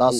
10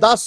10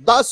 10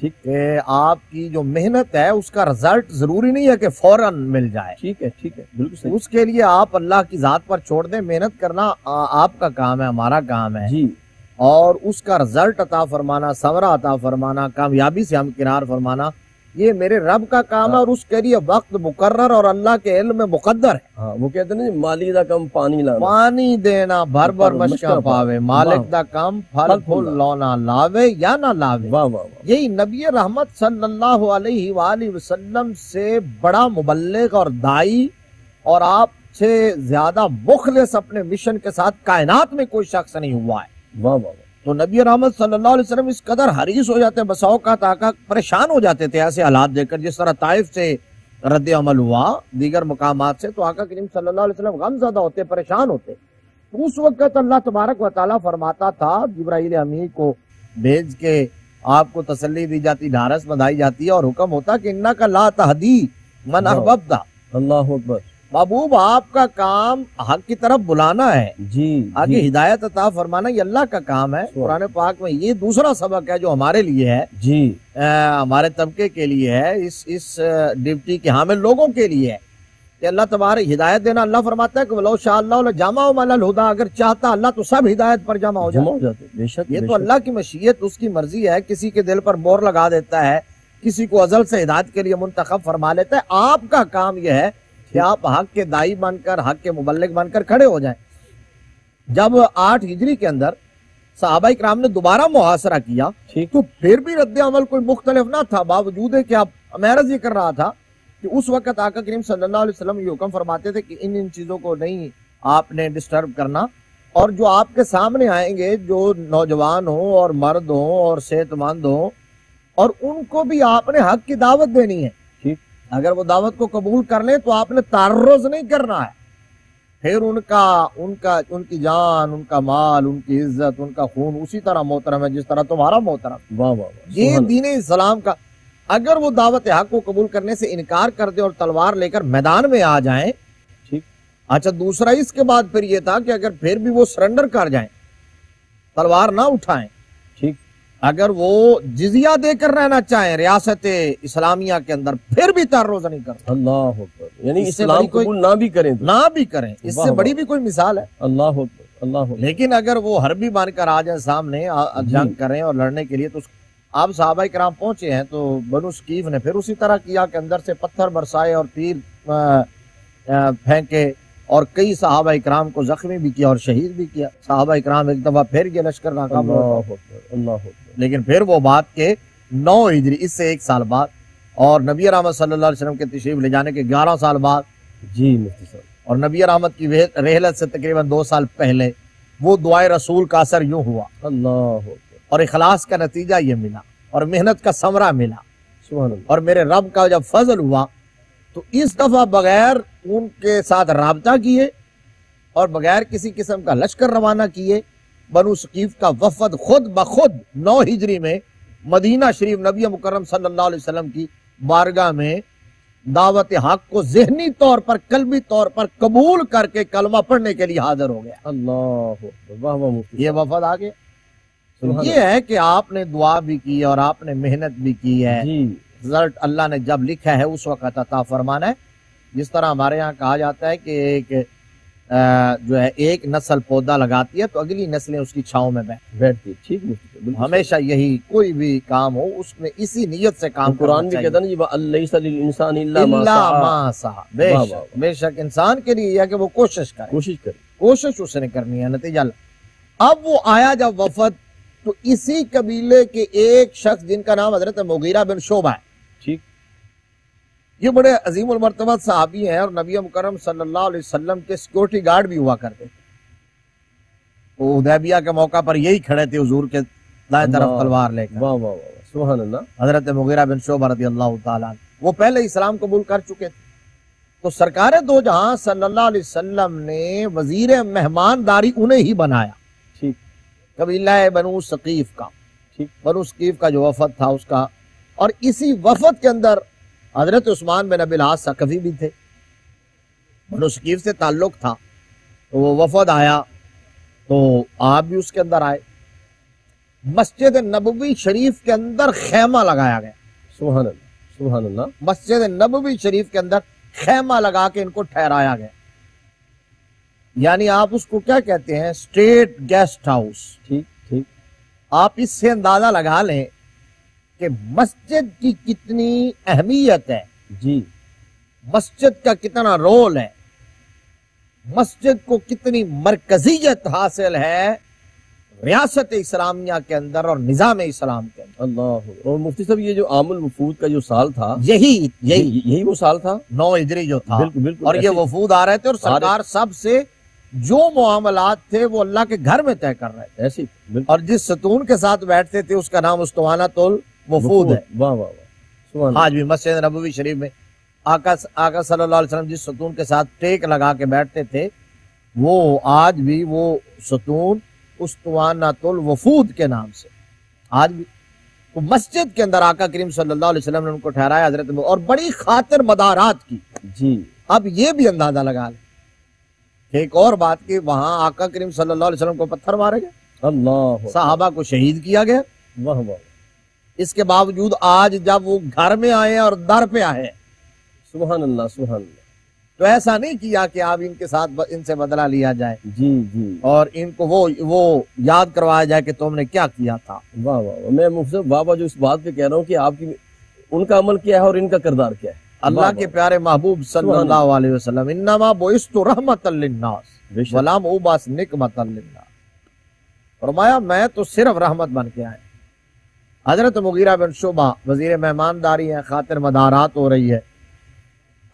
ٹھیک کہ آپ کی جو محنت ہے اس کا رزلٹ ضروری نہیں ہے کہ فوراً مل جائے. ٹھیک ہے بالکل صحیح. اس کے لیے آپ اللہ کی ذات پر چھوڑ دیں. محنت کرنا آپ کا کام ہے, ہمارا کام ہے, جی اور اس کا رزلٹ عطا فرمانا, ثمرہ عطا فرمانا, کامیابی سے ہمکنار فرمانا, یہ میرے رب کا کام ہے. اور اس کے لیے وقت مقرر اور اللہ کے علم میں مقدر ہے. ہاں وہ کہتے ہیں نا مالی دا کم پانی لانا, پانی دینا بھر بھر مشکاں پاوے, مالک دا کام پھل پھول لونا لاوے یا نہ لاوے. واہ واہ واہ. یہی نبی رحمت صلی اللہ علیہ وآلہ وسلم سے بڑا مبلغ اور دائی اور آپ سے زیادہ مخلص اپنے مشن کے ساتھ کائنات میں کوئی شخص نہیں ہوا ہے. واہ واہ واہ. تو نبی رحمت صلی اللہ علیہ وسلم اس قدر حریص ہو جاتے ہیں, بسا اوقات آقا پریشان ہو جاتے تھے ایسے حالات دیکھ کر, جس طرح طائف سے رد عمل ہوا دیگر مقامات سے, تو آقا کریم صلی اللہ علیہ وسلم غم زدہ ہوتے, پریشان ہوتے. تو اس وقت اللہ تبارک و تعالیٰ فرماتا تھا, جبرائیل امین کو بھیج کے آپ کو تسلی دی جاتی, ڈھارس بندھائی جاتی ہے, اور حکم ہوتا کہ انک لا تہدی من احببت. اللہ اکبر. محبوب آپ کا کام حق کی طرف بلانا ہے, جی آگے ہدایت عطا فرمانا یہ اللہ کا کام ہے. قرآن پاک میں یہ دوسرا سبق ہے جو ہمارے لیے ہے, جی ہمارے طبقے کے لیے ہے, اس ڈیوٹی کے حامل لوگوں کے لیے ہے کہ اللہ تبارک ہدایت دینا. اللہ فرماتا ہے کہ وَلَوْ شَاءَ اللَّهُ لَجَمَعَهُمْ عَلَى الْهُدَىٰ, اگر چاہتا اللہ تو سب ہدایت پر جمع ہو جاتے. بے شک. یہ تو اللہ کی مشیت, اس کی مرضی ہے. کسی کے دل پر مور لگا دیتا ہے, کسی کو ازل سے ہدایت کے لیے منتخب فرما لیتا ہے. آپ کا کام یہ ہے کہ آپ حق کے دائی بن کر, حق کے مبلغ بن کر کھڑے ہو جائیں. جب 8 ہجری کے اندر صحابہ کرام نے دوبارہ محاصرہ کیا تو پھر بھی رد عمل کوئی مختلف نہ تھا, باوجود ہے کہ آپ میں عرض یہ کر رہا تھا کہ اس وقت آقا کریم صلی اللہ علیہ وسلم یہ حکم فرماتے تھے کہ ان چیزوں کو نہیں آپ نے ڈسٹرب کرنا, اور جو آپ کے سامنے آئیں گے جو نوجوان ہوں اور مرد ہوں اور صحت مند ہوں, اور ان کو بھی آپ نے حق کی دعوت دینی ہے. اگر وہ دعوت کو قبول کر لیں تو آپ نے تعرض نہیں کرنا ہے. پھر ان کی جان, ان کا مال, ان کی عزت, ان کا خون اسی طرح محترم ہے جس طرح تمہارا محترم. واہ واہ واہ. یہ دین اسلام کا. اگر وہ دعوت حق کو قبول کرنے سے انکار کر دیں اور تلوار لے کر میدان میں آ جائیں, ٹھیک. اچھا دوسرا اس کے بعد پھر یہ تھا کہ اگر پھر بھی وہ سرنڈر کر جائیں, تلوار نہ اٹھائیں, ٹھیک, اگر وہ جزیہ دے کر رہنا چاہیں ریاست اسلامیہ کے اندر, پھر بھی تعرض نہیں کرتا. اللہ اکبر. یعنی اسلام قبول نہ بھی کریں, اس سے بڑی بھی کوئی مثال ہے. اللہ اکبر. لیکن اگر وہ حربی بن کر آ جائیں سامنے, جنگ کریں اور لڑنے کے لیے, تو آپ صحابہ کرام پہنچے ہیں تو بنو ثقیف نے پھر اسی طرح کیا کہ اندر سے پتھر برسائے اور تیر پھینکے, اور کئی صحابہ کرام کو زخمی بھی کیا اور شہید بھی کیا. صحابہ کرام ایک دفعہ پھر یہ لشکر ناکام ہوا. لیکن پھر وہ بات کے 9 ہجری, اس سے 1 سال بعد, اور نبی رحمت صلی اللہ علیہ وسلم کے تشریف لے جانے کے 11 سال بعد, جی مفتی صاحب, اور نبی رحمت کی رحلت سے تقریباً 2 سال پہلے وہ دعائے رسول کا اثر یوں ہوا, اللہ, اور اخلاص کا نتیجہ یہ ملا, اور محنت کا ثمرہ ملا. سبحان اللہ. اور میرے رب کا جب فضل ہوا تو اس دفعہ بغیر ان کے ساتھ رابطہ کیے اور بغیر کسی قسم کا لشکر روانہ کیے, بنو ثقیف کا وفد خود بخود 9 ہجری میں مدینہ شریف نبی مکرم صلی اللہ علیہ وسلم کی بارگاہ میں دعوت حق کو ذہنی طور پر, قلبی طور پر قبول کر کے کلمہ پڑھنے کے لیے حاضر ہو گیا. اللہ, واہ واہ مفتی. یہ وفد آ گیا. یہ ہے کہ آپ نے دعا بھی کی اور آپ نے محنت بھی کی ہے. رزلٹ اللہ نے جب لکھا ہے اس وقت عطا فرمانا ہے. جس طرح ہمارے یہاں کہا جاتا ہے کہ جو ہے ایک نسل پودا لگاتی ہے تو اگلی نسلیں اس کی چھاؤں میں بیٹھتی. ٹھیک, ہمیشہ یہی کوئی بھی کام ہو اس میں اسی نیت سے کام. قرآن بھی کہتا ہے وَأَلَّيْسَ لِلْإِنسَانِ إِلَّا مَا سَعَى. بے شک انسان کے لیے یہ کہ وہ کوشش کرے, کوشش اس نے کرنی ہے, نتیجہ. اب وہ آیا جب وفد تو اسی قبیلے کے ایک شخص جن کا نام حضرت مغیرہ بن شعبہ ہے, ٹھیک, یہ بڑے عظیم المرتبہ صحابی ہیں اور نبی مکرم صلی اللہ علیہ وسلم کے سیکورٹی گارڈ بھی ہوا کرتے تھے. وہ حدیبیہ کے موقع پر یہی کھڑے تھے حضور کے دائیں طرف تلوار لے کر. واہ واہ واہ, سبحان اللہ. حضرت مغیرہ بن شعبہ رضی اللہ تعالیٰ, وہ پہلے اسلام قبول کر چکے تھے. تو سرکار دو جہاں صلی اللہ علیہ وسلم نے وزیر مہمانداری انہیں ہی بنایا. ٹھیک, قبیلہ بنو ثقیف کا. ٹھیک, بنو ثقیف کا جو وفد تھا اس کا, اور اسی وفد کے اندر حضرت عثمان بن ابی العاص ثقفی بھی تھے. بنو ثقیف سے تعلق تھا تو وہ وفد آیا تو آپ بھی اس کے اندر آئے. مسجد نبوی شریف کے اندر خیمہ لگایا گیا. سبحان اللہ سبحان اللہ. مسجد نبوی شریف کے اندر خیمہ لگا کے ان کو ٹھہرایا گیا. یعنی آپ اس کو کیا کہتے ہیں؟ State guest house. ٹھیک ٹھیک. آپ اس سے اندازہ لگا لیں کہ مسجد کی کتنی اہمیت ہے, جی مسجد کا کتنا رول ہے, مسجد کو کتنی مرکزیت حاصل ہے ریاست اسلامیہ کے اندر اور نظام اسلام کے اندر. اللہ. اور مفتی صاحب یہ جو عام الوفود کا جو سال تھا یہی وہ سال تھا 9 ہجری جو تھا. بالکل بالکل. اور یہ وفود آ رہے تھے اور سرکار سب سے جو معاملات تھے وہ اللہ کے گھر میں طے کر رہے تھے. ایسی اور جس ستون کے ساتھ بیٹھتے تھے اس کا نام اسطوانۃ الوفود ہے. واہ واہ واہ. آج بھی مسجد نبوی شریف میں آقا صلی اللہ علیہ وسلم جس ستون کے ساتھ ٹیک لگا کے بیٹھتے تھے وہ آج بھی وہ ستون اسطوانۃ الوفود کے نام سے آج بھی تو مسجد کے اندر آقا کریم صلی اللہ علیہ وسلم نے ان کو ٹھہرایا حضرت, اور بڑی خاطر مدارات کی. جی اب یہ بھی اندازہ لگا لیں کہ ایک اور بات کہ وہاں آقا کریم صلی اللہ علیہ وسلم کو پتھر مارے گئے, اللہ, صحابہ کو شہید کیا گیا. واہ واہ. اس کے باوجود آج جب وہ گھر میں آئے اور در پہ آئے سبحان اللہ سبحان اللہ. تو ایسا نہیں کیا کہ آپ ان کے ساتھ ان سے بدلہ لیا جائے جی جی. اور ان کو وہ یاد کروایا جائے کہ تم نے کیا کیا تھا. واہ واہ. میں مفتی صاحب بابا جو اس بات پہ کہہ رہا ہوں کہ آپ کی ان کا عمل کیا ہے اور ان کا کردار کیا ہے. اللہ کے پیارے محبوب صلی اللہ علیہ وسلم انما بعثت رحمۃ للناس ولم ابعث نقمۃ للناس, فرمایا میں تو صرف رحمت بن کے آئے. حضرت مغیرہ بن شعبہ وزیر مہمانداری ہیں, خاطر مدارات ہو رہی ہے.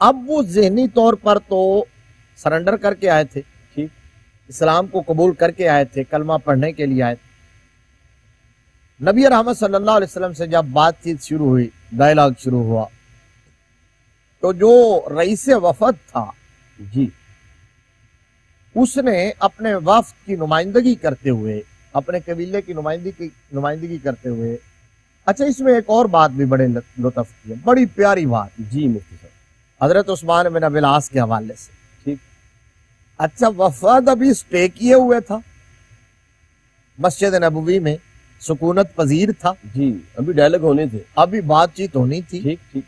اب وہ ذہنی طور پر تو سرنڈر کر کے آئے تھے, ٹھیک, اسلام کو قبول کر کے آئے تھے, کلمہ پڑھنے کے لیے آئے تھے. نبی رحمت صلی اللہ علیہ وسلم سے جب بات چیت شروع ہوئی, ڈائلاگ شروع ہوا, تو جو رئیس وفد تھا جی اس نے اپنے وفد کی نمائندگی کرتے ہوئے, اپنے قبیلے کی نمائندگی کرتے ہوئے, اچھا اس میں ایک اور بات بھی بڑے لطف کی ہے, بڑی پیاری بات. جی مفتی صاحب. حضرت عثمان بن ابی العاص کے حوالے سے. ٹھیک. اچھا وفد ابھی اسٹے کیے ہوئے تھا مسجد نبوی میں, سکونت پذیر تھا. جی ابھی ڈائلاگ ہونے تھے, ابھی بات چیت ہونی تھی. ٹھیک ٹھیک.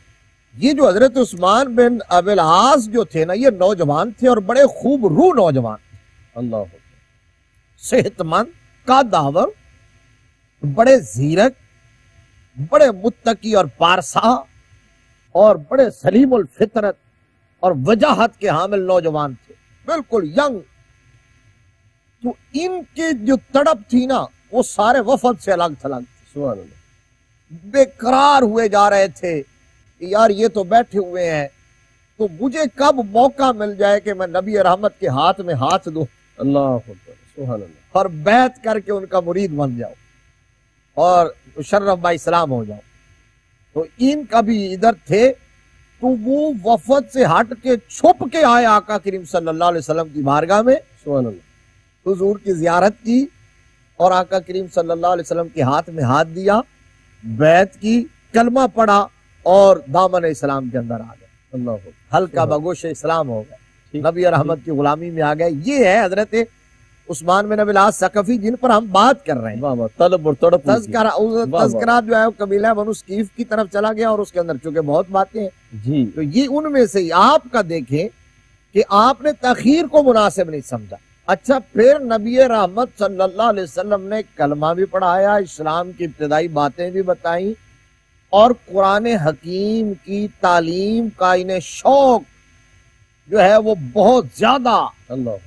یہ جو حضرت عثمان بن ابی العاص جو تھے نا, یہ نوجوان تھے اور بڑے خوب روح نوجوان, اللہ, صحت مند, کا داور, بڑے زیرک, بڑے متقی اور پارسا اور بڑے سلیم الفطرت اور وجاہت کے حامل نوجوان تھے, بالکل ینگ. تو ان کی جو تڑپ تھی نا وہ سارے وفد سے الگ تھلگ تھی. سبحان اللہ. بے قرار ہوئے جا رہے تھے کہ یار یہ تو بیٹھے ہوئے ہیں تو مجھے کب موقع مل جائے کہ میں نبی رحمت کے ہاتھ میں ہاتھ دوں, اللہ سبحان اللہ, اور بیعت کر کے ان کا مرید بن جاؤ اور مشرف با اسلام ہو جاؤ. تو ان کا بھی ادھر تھے, تو وہ وفد سے ہٹ کے چھپ کے آئے آقا کریم صلی اللہ علیہ وسلم کی بارگاہ میں, سبحان اللہ, حضور کی زیارت کی اور آقا کریم صلی اللہ علیہ وسلم کے ہاتھ میں ہاتھ دیا, بیعت کی, کلمہ پڑھا اور دامن اسلام کے اندر آ گئے. اللہ, ہلکا بگوش اسلام ہو گئے, نبی رحمت کی غلامی میں آ گئے. یہ ہے حضرت عثمان بن ابی العاص ثقفی جن پر ہم بات کر رہے ہیں. طلب اور تڑپ. تذکرہ جو ہے وہ قبیلہ بنو ثقیف کی طرف چلا گیا اور اس کے اندر چونکہ بہت باتیں ہیں, جی, تو یہ ان میں سے آپ کا دیکھیں کہ آپ نے تاخیر کو مناسب نہیں سمجھا. اچھا پھر نبی رحمت صلی اللہ علیہ وسلم نے کلمہ بھی پڑھایا, اسلام کی ابتدائی باتیں بھی بتائیں, اور قرآن حکیم کی تعلیم کا انہیں شوق جو ہے وہ بہت زیادہ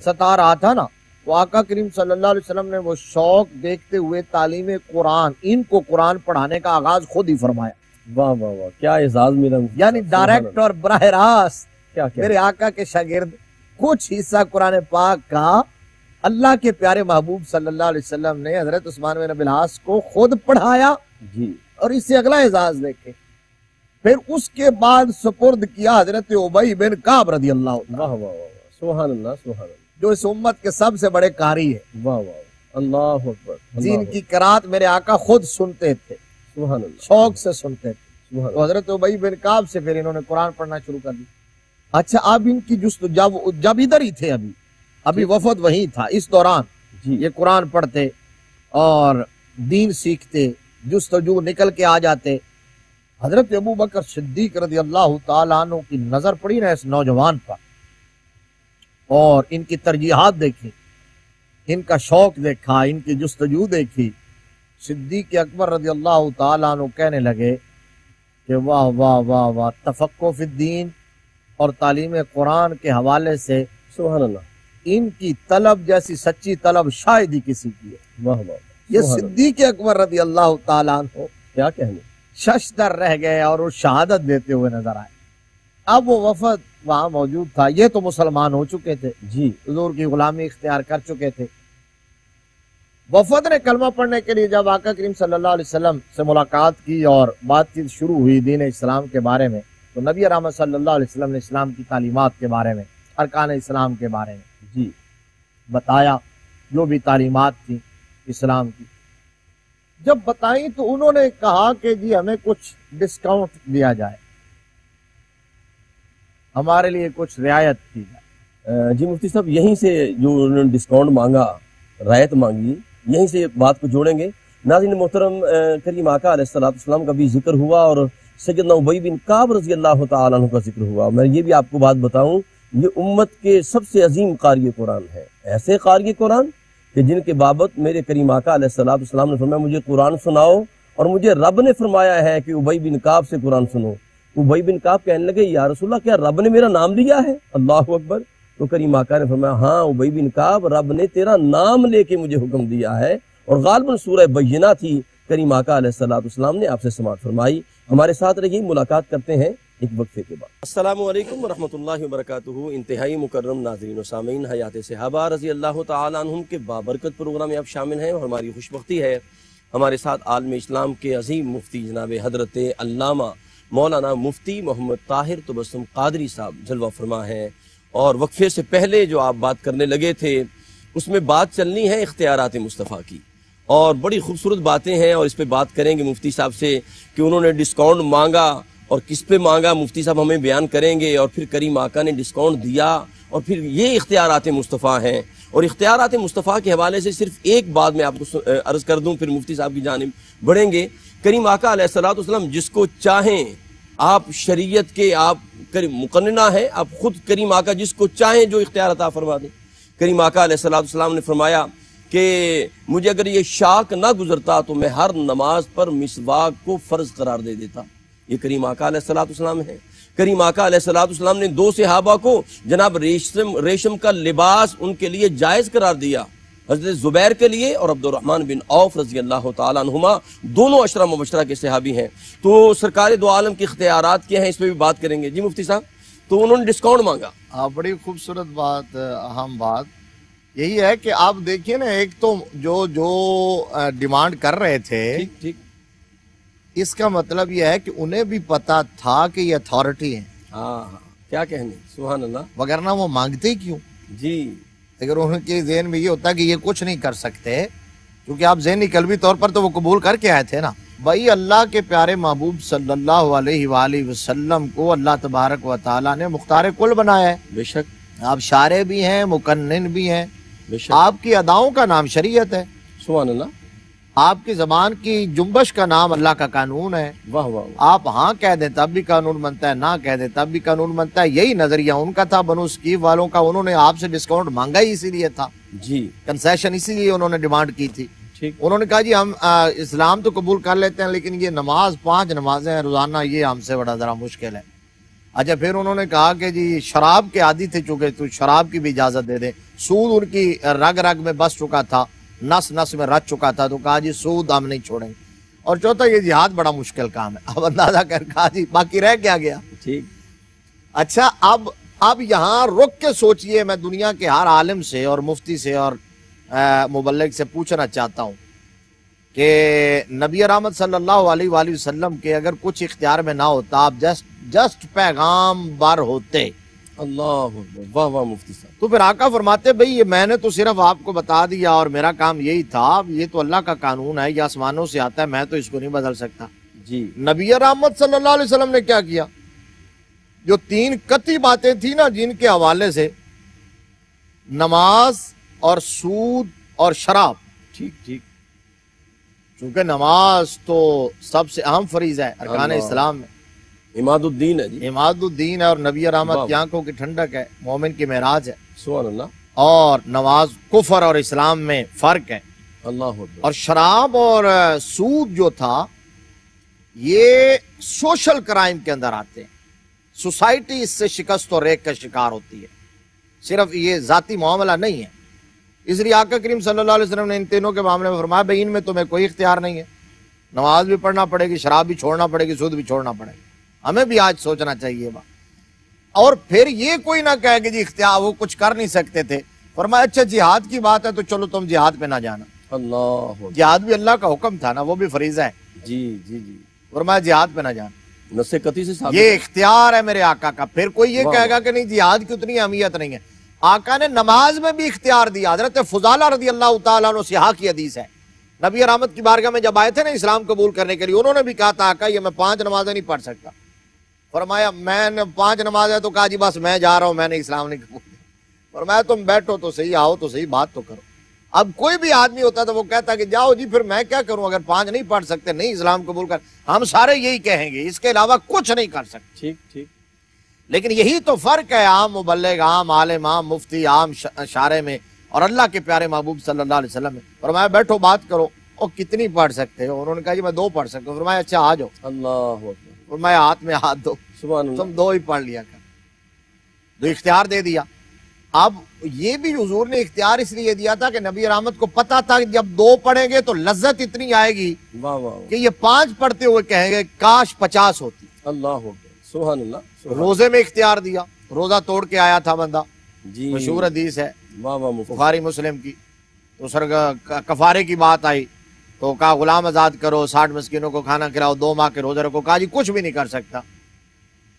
ستا رہا تھا نا. تو آقا کریم صلی اللہ علیہ وسلم نے وہ شوق دیکھتے ہوئے تعلیم قرآن, ان کو قرآن پڑھانے کا آغاز خود ہی فرمایا. واہ واہ واہ, کیا اعزاز ملا. یعنی ڈائریکٹ اور براہ راست کیا میرے آقا کے شاگرد کچھ حصہ قرآن پاک کا اللہ کے پیارے محبوب صلی اللہ علیہ وسلم نے حضرت عثمان بن ابی العاص کو خود پڑھایا. جی, اور اس سے اگلا اعزاز دیکھیں, پھر اس کے بعد سپرد کیا حضرت ابی بن کعب رضی اللہ عنہ. واہ واہ واہ, سبحان اللہ سبحان اللہ, جو اس امت کے سب سے بڑے قاری ہے. واہ واہ, اللہ اکبر. جن کی قرات میرے آقا خود سنتے تھے, سبحان اللہ, شوق سے سنتے تھے. سبحان تو حضرت ابی بن کعب سے پھر انہوں نے قرآن پڑھنا شروع کر دی. اچھا اب ان کی جب ادھر ہی تھے, ابھی وفد وہیں تھا, اس دوران جی, یہ قرآن پڑھتے اور دین سیکھتے، جستجو نکل کے آ جاتے۔ حضرت ابو بکر صدیق رضی اللہ تعالیٰ عنہ کی نظر پڑی نا اس نوجوان پر، اور ان کی ترجیحات دیکھی، ان کا شوق دیکھا، ان کی جستجو دیکھی، صدیق اکبر رضی اللہ تعالیٰ عنہ کہنے لگے کہ واہ واہ واہ واہ، تفقہ فی الدین اور تعلیم قرآن کے حوالے سے سبحان اللہ، ان کی طلب جیسی سچی طلب شاید ہی کسی کی ہے۔ واہ واہ، یہ صدیق اکبر رضی اللہ تعالیٰ عنہ کیا کہنے، ششدر رہ گئے اور وہ شہادت دیتے ہوئے نظر آئے۔ اب وہ وفد وہاں موجود تھا، یہ تو مسلمان ہو چکے تھے، جی حضور کی غلامی اختیار کر چکے تھے۔ وفد نے کلمہ پڑھنے کے لیے جب آقا کریم صلی اللہ علیہ وسلم سے ملاقات کی اور بات چیت شروع ہوئی دین اسلام کے بارے میں، تو نبی رحمت صلی اللہ علیہ وسلم نے اسلام کی تعلیمات کے بارے میں، ارکان اسلام کے بارے میں جی بتایا، جو بھی تعلیمات تھی اسلام کی۔ جب بتائیں تو انہوں نے کہا کہ جی ہمیں کچھ ڈسکاؤنٹ دیا جائے، ہمارے لیے کچھ رعایت کی جائے۔ جی مفتی صاحب، یہیں سے جو انہوں نے ڈسکاؤنٹ مانگا، رعایت مانگی، یہیں سے بات کو جوڑیں گے۔ ناظرین محترم، کریم آقا علیہ السلام کا بھی ذکر ہوا اور سیدنا ابی بن کعب رضی اللہ تعالیٰ عنہ کا ذکر ہوا۔ میں یہ بھی آپ کو بات بتاؤں، یہ امت کے سب سے عظیم قاری قرآن ہے، ایسے قاری قرآن کہ جن کے بابت میرے کریم آقا علیہ السلام نے فرمایا مجھے قرآن سناؤ، اور مجھے رب نے فرمایا ہے کہ ابی بن کعب سے قرآن سنو۔ ابی بن کعب کہنے لگے یا رسول اللہ، کیا رب نے میرا نام لیا ہے؟ اللہ اکبر۔ تو کریم آقا نے فرمایا ہاں ابی بن کعب، رب نے تیرا نام لے کے مجھے حکم دیا ہے، اور غالباً سورہ بینہ تھی۔ کریم آقا علیہ السلام نے آپ سے سماعت فرمائی۔ ہمارے ساتھ رہیے، ملاقات کرتے ہیں ایک وقفے کے بعد۔ السلام علیکم ورحمۃ اللہ وبرکاتہ۔ انتہائی مکرم ناظرین و سامعین، حیات صحابہ رضی اللہ تعالیٰ عنہم کے بابرکت پروگرام میں آپ شامل ہیں، اور ہماری خوش بختی ہے ہمارے ساتھ عالم اسلام کے عظیم مفتی جناب حضرت علامہ مولانا مفتی محمد طاہر تبسم قادری صاحب جلوہ فرما ہیں۔ اور وقفے سے پہلے جو آپ بات کرنے لگے تھے اس میں بات چلنی ہے اختیارات مصطفیٰ کی، اور بڑی خوبصورت باتیں ہیں، اور اس پہ بات کریں گے مفتی صاحب سے کہ انہوں نے ڈسکاؤنٹ مانگا اور کس پہ مانگا، مفتی صاحب ہمیں بیان کریں گے، اور پھر کریم آقا نے ڈسکاؤنٹ دیا، اور پھر یہ اختیارات مصطفیٰ ہیں۔ اور اختیارات مصطفیٰ کے حوالے سے صرف ایک بات میں آپ کو عرض کر دوں، پھر مفتی صاحب کی جانب بڑھیں گے۔ کریم آقا علیہ السلام جس کو چاہیں، آپ شریعت کے آپ مقننہ ہیں، آپ خود کریم آقا جس کو چاہیں جو اختیار عطا فرما دیں۔ کریم آقا علیہ السلام نے فرمایا کہ مجھے اگر یہ شاک نہ گزرتا تو میں ہر نماز پر مسواک کو فرض قرار دے دیتا۔ یہ کریم آقا علیہ السلام ہے۔ کریم آقا علیہ السلام نے دو صحابہ کو جناب ریشم کا لباس ان کے لیے جائز قرار دیا، حضرت زبیر کے لیے اور عبد الرحمن بن عوف رضی اللہ تعالیٰ عنہما، دونوں عشرہ مبشرہ کے صحابی ہیں۔ تو سرکار دو عالم کے اختیارات کیا ہیں، اس پہ بھی بات کریں گے۔ جی مفتی صاحب، تو انہوں نے ڈسکاؤنٹ مانگا۔ بڑی خوبصورت بات، اہم بات یہی ہے کہ آپ دیکھیے نا، ایک تو جو ڈیمانڈ کر رہے تھے، ٹھیک، اس کا مطلب یہ ہے کہ انہیں بھی پتا تھا کہ یہ اتھارٹی ہیں۔ ہاں کیا کہنے، سبحان اللہ، وگرنہ وہ مانگتے ہی کیوں؟ جی اگر ان کے ذہن میں یہ ہوتا کہ یہ کچھ نہیں کر سکتے، کیونکہ آپ ذہنی قلبی طور پر تو وہ قبول کر کے آئے تھے نا۔ بھائی اللہ کے پیارے محبوب صلی اللہ علیہ وآلہ وسلم کو اللہ تبارک و تعالیٰ نے مختار کل بنایا ہے۔ بے شک، آپ شارع بھی ہیں، مقنن بھی ہیں، بے شک، آپ کی اداؤں کا نام شریعت ہے، سبحان اللہ، آپ کی زبان کی جنبش کا نام اللہ کا قانون ہے۔ واہ واہ، آپ ہاں کہہ دیں تب بھی قانون بنتا ہے، نہ کہہ دیں تب بھی قانون بنتا ہے۔ یہی نظریہ ان کا تھا، بنو ثقیف والوں کا۔ انہوں نے آپ سے ڈسکاؤنٹ مانگا ہی اسی لیے تھا، جی کنسیشن اسی لیے انہوں نے ڈیمانڈ کی تھی۔ ٹھیک، انہوں نے کہا جی ہم اسلام تو قبول کر لیتے ہیں، لیکن یہ نماز 5 نمازیں ہیں روزانہ، یہ ہم سے بڑا ذرا مشکل ہے۔ اچھا، پھر انہوں نے کہا کہ جی شراب کے عادی تھے، چونکہ تو شراب کی بھی اجازت دے دیں۔ سود ان کی رگ رگ میں بس چکا تھا، نس نس میں رچ چکا تھا، تو کہا جی سود ہم نہیں چھوڑیں گے۔ اور چوتھا، یہ جہاد بڑا مشکل کام ہے۔ اب اندازہ کر، کہا جی باقی رہ کیا گیا؟ ٹھیک، اچھا، اب یہاں رک کے سوچئے، میں دنیا کے ہر عالم سے اور مفتی سے اور مبلغ سے پوچھنا چاہتا ہوں کہ نبی رحمت صلی اللہ علیہ وآلہ وسلم کے اگر کچھ اختیار میں نہ ہوتا، آپ جسٹ پیغام بار ہوتے، اللہ اکبر، واہ واہ مفتی صاحب، تو پھر آقا فرماتے بھئی یہ میں نے تو صرف آپ کو بتا دیا اور میرا کام یہی تھا، یہ تو اللہ کا قانون ہے، یہ آسمانوں سے آتا ہے، میں تو اس کو نہیں بدل سکتا۔ جی نبی رحمت صلی اللہ علیہ وسلم نے کیا کیا؟ جو 3 قطعی باتیں تھیں نا، جن کے حوالے سے نماز اور سود اور شراب، ٹھیک ٹھیک، چونکہ نماز تو سب سے اہم فریضہ ہے ارکان اللہ۔ اسلام میں، عماد الدین ہے جی، عماد الدین ہے اور نبی رحمت واہ۔ کی آنکھوں کی ٹھنڈک ہے، مومن کی معراج ہے، سبحان اللہ، اور نماز کفر اور اسلام میں فرق ہے۔ اللہ اکبر، اور شراب اور سود جو تھا یہ سوشل کرائم کے اندر آتے ہیں، سوسائٹی اس سے شکست اور ریگ کا شکار ہوتی ہے، صرف یہ ذاتی معاملہ نہیں ہے۔ اس لیے آقا کریم صلی اللہ علیہ وسلم نے ان تینوں کے معاملے میں فرمایا بھائی ان میں تمہیں کوئی اختیار نہیں ہے، نماز بھی پڑھنا پڑے گی، شراب بھی چھوڑنا پڑے گی، سود بھی چھوڑنا پڑے گا۔ ہمیں بھی آج سوچنا چاہیے بات۔ اور پھر یہ کوئی نہ کہے کہ جی اختیار وہ کچھ کر نہیں سکتے تھے، فرمایا اچھا جہاد کی بات ہے تو چلو تم جہاد پہ نہ جانا، اللہ اکبر، جہاد بھی اللہ کا حکم تھا نا، وہ بھی فریضہ ہے، جی جی جی، فرمایا جہاد پہ نہ جانا، نص قطعی سے ثابت یہ اختیار ہے میرے آقا کا۔ پھر کوئی یہ واہ کہے گا کہ نہیں جہاد کی اتنی اہمیت نہیں ہے، آقا نے نماز میں بھی اختیار دیا۔ حضرت فضالہ رضی اللہ تعالیٰ عنہ صحاح کی حدیث ہے، نبی رحمت کی بارگاہ میں جب آئے تھے نا اسلام قبول کرنے کے لیے، انہوں نے بھی کہا تھا آقا یہ میں 5 نمازیں نہیں پڑھ سکتا، فرمایا میں نے 5 نمازیں، تو کہا جی بس میں جا رہا ہوں، میں نے اسلام نہیں قبول کیا۔ فرمایا تم بیٹھو تو صحیح، آؤ تو صحیح، بات تو کرو۔ اب کوئی بھی آدمی ہوتا تو وہ کہتا کہ جاؤ جی پھر میں کیا کروں، اگر 5 نہیں پڑھ سکتے، نہیں اسلام قبول کر، ہم سارے یہی کہیں گے، اس کے علاوہ کچھ نہیں کر سکتے۔ ٹھیک ٹھیک، لیکن یہی تو فرق ہے عام مبلغ، عام عالم، عام مفتی، عام شارع میں اور اللہ کے پیارے محبوب صلی اللہ علیہ وسلم میں۔ فرمایا بیٹھو بات کرو، اور کتنی پڑھ سکتے ہو؟ انہوں نے کہا جی میں 2 پڑھ سکتا ہوں۔ فرمایا اچھا آ جاؤ، اللہ اکبر، فرمایا ہاتھ میں ہاتھ دو، سبحان تم اللہ، 2 ہی پڑھ لیا کر، تو اختیار دے دیا۔ اب یہ بھی حضور نے اختیار اس لیے دیا تھا کہ نبی رحمت کو پتا تھا کہ جب 2 پڑھیں گے تو لذت اتنی آئے گی واہ واہ واہ، کہ یہ 5 پڑھتے ہوئے کہیں گے کاش 50 ہوتی۔ اللہ اکبر، سبحان اللہ، سبحان روزے میں اختیار دیا، روزہ توڑ کے آیا تھا بندہ، جی، مشہور حدیث ہے واہ واہ مفتی، بخاری مسلم کی، تو سر کفارے کی بات آئی تو کہا غلام آزاد کرو، 60 مسکینوں کو کھانا کھلاؤ، 2 ماہ کے روزے رکھو، کہا جی کچھ بھی نہیں کر سکتا۔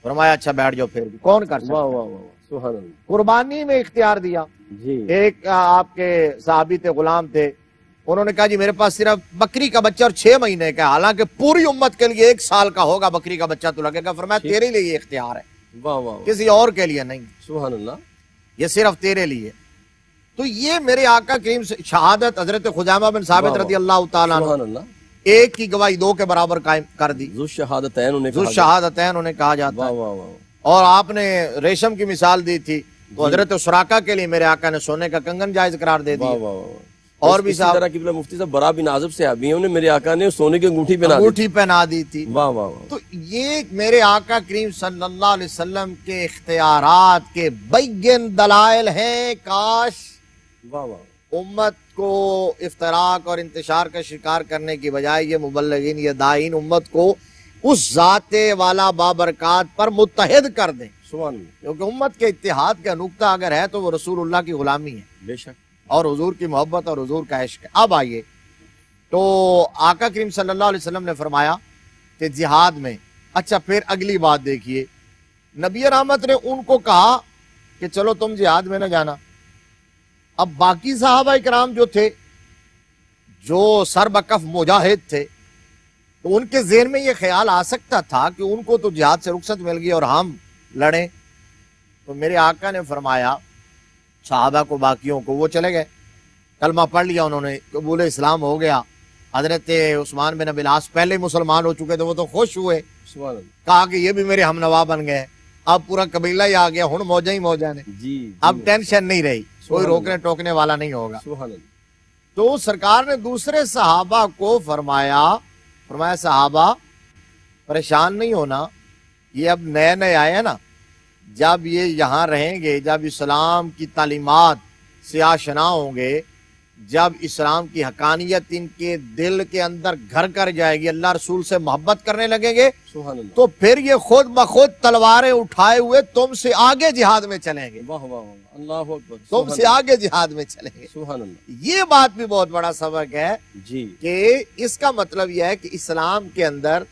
فرمایا اچھا بیٹھ جاؤ، پھر بھی کون کر واہ سکتا؟ واہ واہ، سبحان اللہ، قربانی میں اختیار دیا۔ جی، ایک آپ کے صحابی تھے، غلام تھے، انہوں نے کہا جی میرے پاس صرف بکری کا بچہ اور 6 مہینے کا ہے، حالانکہ پوری امت کے لیے 1 سال کا ہوگا بکری کا بچہ تو لگے گا۔ فرمایا تیرے لیے یہ اختیار ہے، واہ واہ واہ، کسی اور کے لیے نہیں، سبحان اللہ، یہ صرف تیرے لیے۔ تو یہ میرے آقا کریم سے شہادت حضرت خزیمہ بن ثابت واہ رضی اللہ تعالیٰ عنہ، سبحان اللہ، ایک کی گواہی 2 کے برابر قائم کر دی، ذو شہادتین انہیں ذو کہا شہادتین انہیں کہا جاتا واہ ہے۔ واہ واہ، اور آپ نے ریشم کی مثال دی تھی، تو حضرت سراقہ کے لیے میرے آقا نے سونے کا کنگن جائز قرار دے واہ دیا۔ واہ واہ، اور بھی اسی صاحب طرح قبلہ مفتی صاحب برا بن عازب سے ابھی انہیں میرے آقا نے سونے کی انگوٹھی پہنا دی، انگوٹھی پہنا دی تھی۔ واہ واہ واہ، تو یہ میرے آقا کریم صلی اللہ علیہ وسلم کے اختیارات کے بین دلائل ہیں۔ کاش واہ واہ، امت کو افتراق اور انتشار کا شکار کرنے کی بجائے یہ مبلغین، یہ داعین امت کو اس ذات والا بابرکات پر متحد کر دیں، سبحان اللہ، کیونکہ امت کے اتحاد کا نقطہ اگر ہے تو وہ رسول اللہ کی غلامی ہے بے شک، اور حضور کی محبت اور حضور کا عشق ہے۔ اب آئیے تو آقا کریم صلی اللہ علیہ وسلم نے فرمایا کہ جہاد میں، اچھا پھر اگلی بات دیکھیے، نبی رحمت نے ان کو کہا کہ چلو تم جہاد میں نہ جانا۔ اب باقی صحابہ کرام جو تھے، جو سر بکف مجاہد تھے، تو ان کے ذہن میں یہ خیال آ سکتا تھا کہ ان کو تو جہاد سے رخصت مل گئی اور ہم لڑیں۔ تو میرے آقا نے فرمایا صحابہ کو، باقیوں کو، وہ چلے گئے، کلمہ پڑھ لیا انہوں نے، قبول اسلام ہو گیا۔ حضرت عثمان بن ابی العاص پہلے مسلمان ہو چکے تھے، وہ تو خوش ہوئے، سبحان اللہ، کہا کہ یہ بھی میرے ہم نوا بن گئے، اب پورا قبیلہ ہی آ گیا، ہن موجہ ہی موجہ نے، جی، اب ٹینشن نہیں رہی، کوئی سبحان روکنے ٹوکنے والا نہیں ہوگا۔ سبحان اللہ، تو سرکار نے دوسرے صحابہ کو فرمایا صحابہ پریشان نہیں ہونا، یہ اب نئے نئے آئے ہیں نا، جب یہ یہاں رہیں گے، جب اسلام کی تعلیمات سے آشنا ہوں گے، جب اسلام کی حقانیت ان کے دل کے اندر گھر کر جائے گی، اللہ رسول سے محبت کرنے لگیں گے، سبحان اللہ، تو پھر یہ خود بخود تلواریں اٹھائے ہوئے تم سے آگے جہاد میں چلیں گے، واہ واہ واہ، اللہ اکبر، تم سے آگے جہاد میں چلیں گے۔ سبحان اللہ، یہ بات بھی بہت بڑا سبق ہے جی، کہ اس کا مطلب یہ ہے کہ اسلام کے اندر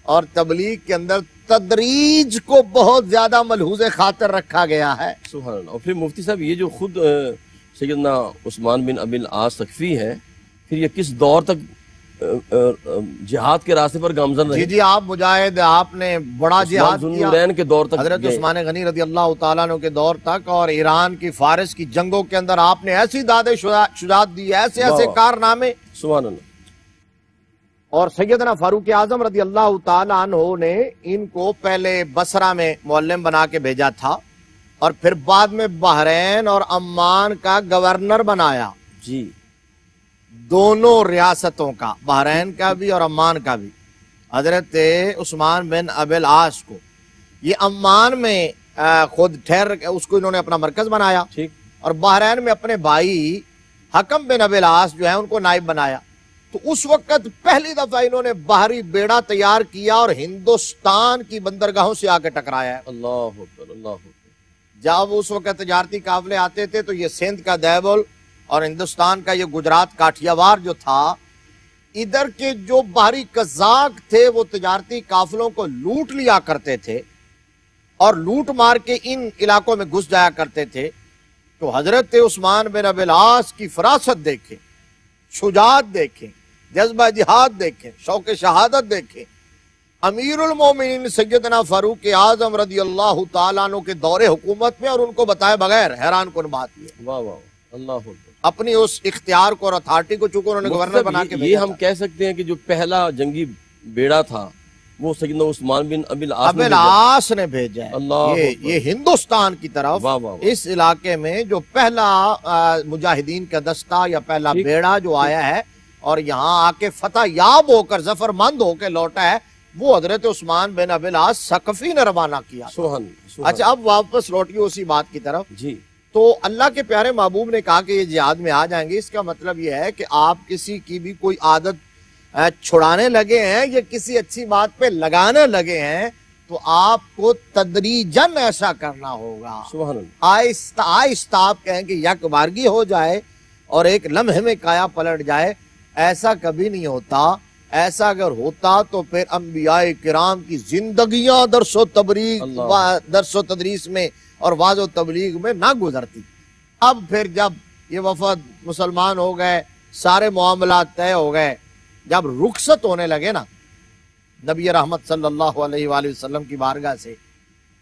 اور تبلیغ کے اندر تدریج کو بہت زیادہ ملحوظ خاطر رکھا گیا ہے۔ سبحان اللہ۔ اور پھر مفتی صاحب یہ جو خود سیدنا عثمان بن ابی العاص ثقفی ہے، پھر یہ کس دور تک جہاد کے راستے پر گامزن رہے؟ جی آپ مجاہد، آپ نے بڑا جہاد کیا ذوالنورین کے دور تک حضرت گئے۔ عثمان غنی رضی اللہ تعالیٰ عنہ کے دور تک، اور ایران کی فارس کی جنگوں کے اندر آپ نے ایسی داد شجاعت دی، ایسے ایسے واہ۔ کارنامے۔ سبحان اللہ، اور سیدنا فاروق اعظم رضی اللہ تعالی عنہ نے ان کو پہلے بصرہ میں معلم بنا کے بھیجا تھا اور پھر بعد میں بحرین اور عمان کا گورنر بنایا، جی، دونوں ریاستوں کا، بحرین کا بھی اور عمان کا بھی، حضرت عثمان بن ابی العاص کو۔ یہ عمان میں خود ٹھہر اس کو انہوں نے اپنا مرکز بنایا، ٹھیک، اور بحرین میں اپنے بھائی حکم بن ابی العاص جو ہے ان کو نائب بنایا۔ تو اس وقت پہلی دفعہ انہوں نے باہری بیڑا تیار کیا اور ہندوستان کی بندرگاہوں سے آ کے ٹکرایا ہے۔ اللہ اکبر، اللہ اکبر۔ جب اس وقت تجارتی قافلے آتے تھے تو یہ سندھ کا دیبل اور ہندوستان کا یہ گجرات کاٹھیاوار جو تھا، ادھر کے جو باہری قزاق تھے وہ تجارتی قافلوں کو لوٹ لیا کرتے تھے اور لوٹ مار کے ان علاقوں میں گھس جایا کرتے تھے۔ تو حضرت عثمان بن ابی العاص کی فراست دیکھیں، شجاعت دیکھیں، جذبہ جہاد دیکھیں، شوق شہادت دیکھیں۔ امیر المومنین سیدنا فاروق اعظم رضی اللہ تعالیٰ عنہ کے دور حکومت میں اور ان کو بتائے بغیر، حیران کن بات یہ، واہ واہ، اللہ اکبر۔ اپنی اس اختیار کو اور اتھارٹی کو چونکہ انہوں نے گورنر بنا کے یہ بھیجا ہم کہہ سکتے ہیں کہ جو پہلا جنگی بیڑا تھا وہ سیدنا عثمان بن ابی العاص ابی العاص نے بھیجا ہے۔ اللہ یہ ہندوستان کی طرف واہ واہ، اس علاقے میں جو پہلا مجاہدین کا دستہ یا پہلا بیڑا جو آیا ہے اور یہاں آ کے فتح یاب ہو کر ظفر مند ہو کے لوٹا ہے، وہ حضرت عثمان بن ابی العاص ثقفی نے روانہ کیا۔ سبحان۔ اچھا، اب واپس لوٹیے اسی بات کی طرف۔ جی، تو اللہ کے پیارے محبوب نے کہا کہ یہ جہاد میں آ جائیں گے، اس کا مطلب یہ ہے کہ آپ کسی کی بھی کوئی عادت چھڑانے لگے ہیں یا کسی اچھی بات پہ لگانے لگے ہیں تو آپ کو تدریجاً ایسا کرنا ہوگا، سبحان اللہ، آہستہ آہستہ۔ آپ کہیں کہ یک بارگی ہو جائے اور ایک لمحے میں کایا پلٹ جائے، ایسا کبھی نہیں ہوتا۔ ایسا اگر ہوتا تو پھر انبیاء کرام کی زندگیاں درس و تدریس میں اور واعظ و تبلیغ میں نہ گزرتی۔ اب پھر جب یہ وفد مسلمان ہو گئے، سارے معاملات طے ہو گئے، جب رخصت ہونے لگے نا نبی رحمت صلی اللہ علیہ وآلہ وسلم کی بارگاہ سے،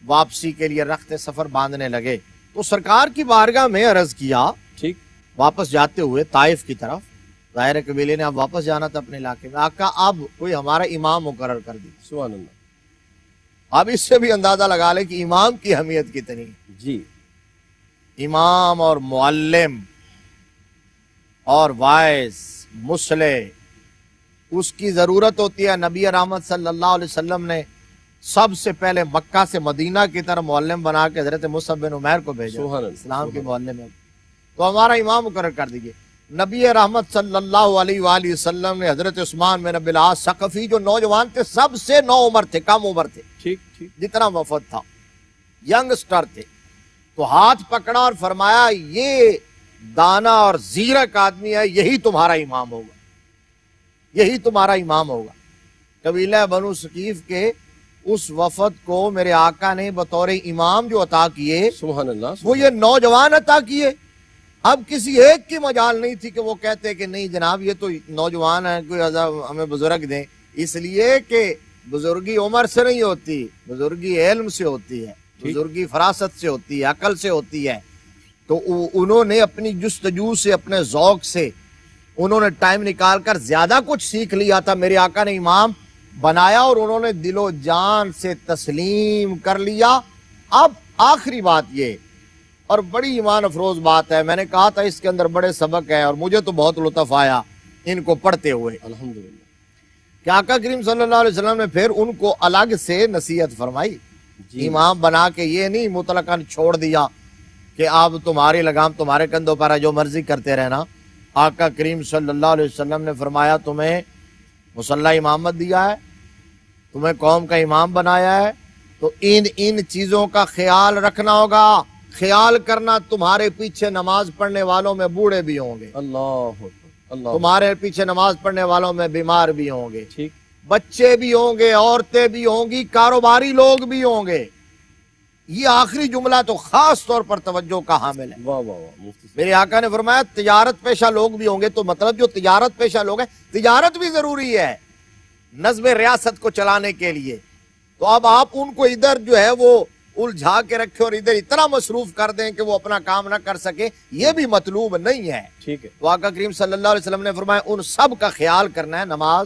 واپسی کے لیے رخت سفر باندھنے لگے، تو سرکار کی بارگاہ میں عرض کیا، ٹھیک، واپس جاتے ہوئے طائف کی طرف، ظاہر قبیلے نے اب واپس جانا تھا اپنے علاقے میں، آقا اب کوئی ہمارا امام مقرر کر دی۔ سبحان اللہ۔ اب اس سے بھی اندازہ لگا لے کہ امام کی اہمیت کتنی ہے۔ جی، امام اور معلم اور وائز مسلح، اس کی ضرورت ہوتی ہے۔ نبی رحمت صلی اللہ علیہ وسلم نے سب سے پہلے مکہ سے مدینہ کی طرف معلم بنا کے حضرت مصعب بن عمیر کو بھیجا، سبحان اللہ، اسلام کے معلم ہے، تو ہمارا امام مقرر کر دیجئے۔ نبی رحمت صلی اللہ علیہ وآلہ وسلم نے حضرت عثمان بن ابی العاص ثقفی جو نوجوان تھے، سب سے نو عمر تھے، کم عمر تھے، ٹھیک ٹھیک، جتنا وفد تھا، ینگسٹر تھے، تو ہاتھ پکڑا اور فرمایا یہ دانا اور زیرک آدمی ہے، یہی تمہارا امام ہوگا، یہی تمہارا امام ہوگا۔ قبیلہ بنو ثقیف کے اس وفد کو میرے آقا نے بطور امام جو عطا کیے، سبحان اللہ، وہ یہ نوجوان عطا کیے۔ اب کسی ایک کی مجال نہیں تھی کہ وہ کہتے کہ نہیں جناب یہ تو نوجوان ہیں، کوئی ہمیں بزرگ دیں، اس لیے کہ بزرگی عمر سے نہیں ہوتی، بزرگی علم سے ہوتی ہے، بزرگی فراست سے ہوتی ہے، عقل سے ہوتی ہے۔ تو انہوں نے اپنی جستجو سے، اپنے ذوق سے انہوں نے ٹائم نکال کر زیادہ کچھ سیکھ لیا تھا، میرے آقا نے امام بنایا اور انہوں نے دل و جان سے تسلیم کر لیا۔ اب آخری بات یہ، اور بڑی ایمان افروز بات ہے، میں نے کہا تھا اس کے اندر بڑے سبق ہے اور مجھے تو بہت لطف آیا ان کو پڑھتے ہوئے، الحمدللہ، کہ آقا کریم صلی اللہ علیہ وسلم نے پھر ان کو الگ سے نصیحت فرمائی، امام بنا کے یہ نہیں مطلقاً چھوڑ دیا کہ آپ تمہاری لگام تمہارے کندھوں پر ہے، جو مرضی کرتے رہنا۔ آقا کریم صلی اللہ علیہ وسلم نے فرمایا تمہیں مصلی امامت دیا ہے، تمہیں قوم کا امام بنایا ہے، تو ان چیزوں کا خیال رکھنا ہوگا۔ خیال کرنا، تمہارے پیچھے نماز پڑھنے والوں میں بوڑھے بھی ہوں گے، اللہ اللہ، تمہارے پیچھے نماز پڑھنے والوں میں بیمار بھی ہوں گے، ٹھیک، بچے بھی ہوں گے، عورتیں بھی ہوں گی، کاروباری لوگ بھی ہوں گے۔ یہ آخری جملہ تو خاص طور پر توجہ کا حامل ہے۔ واہ واہ واہ، مفتی صاحب، میرے آقا نے فرمایا تجارت پیشہ لوگ بھی ہوں گے، تو مطلب جو تجارت پیشہ لوگ ہیں، تجارت بھی ضروری ہے نظم ریاست کو چلانے کے لیے۔ تو اب آپ ان کو ادھر جو ہے وہ الجھا کے رکھے اور ادھر اتنا مصروف کر دیں کہ وہ اپنا کام نہ کر سکے، یہ بھی مطلوب نہیں ہے۔ ٹھیک ہے، تو آقا کریم صلی اللہ علیہ وسلم نے فرمایا ان سب کا خیال کرنا ہے، نماز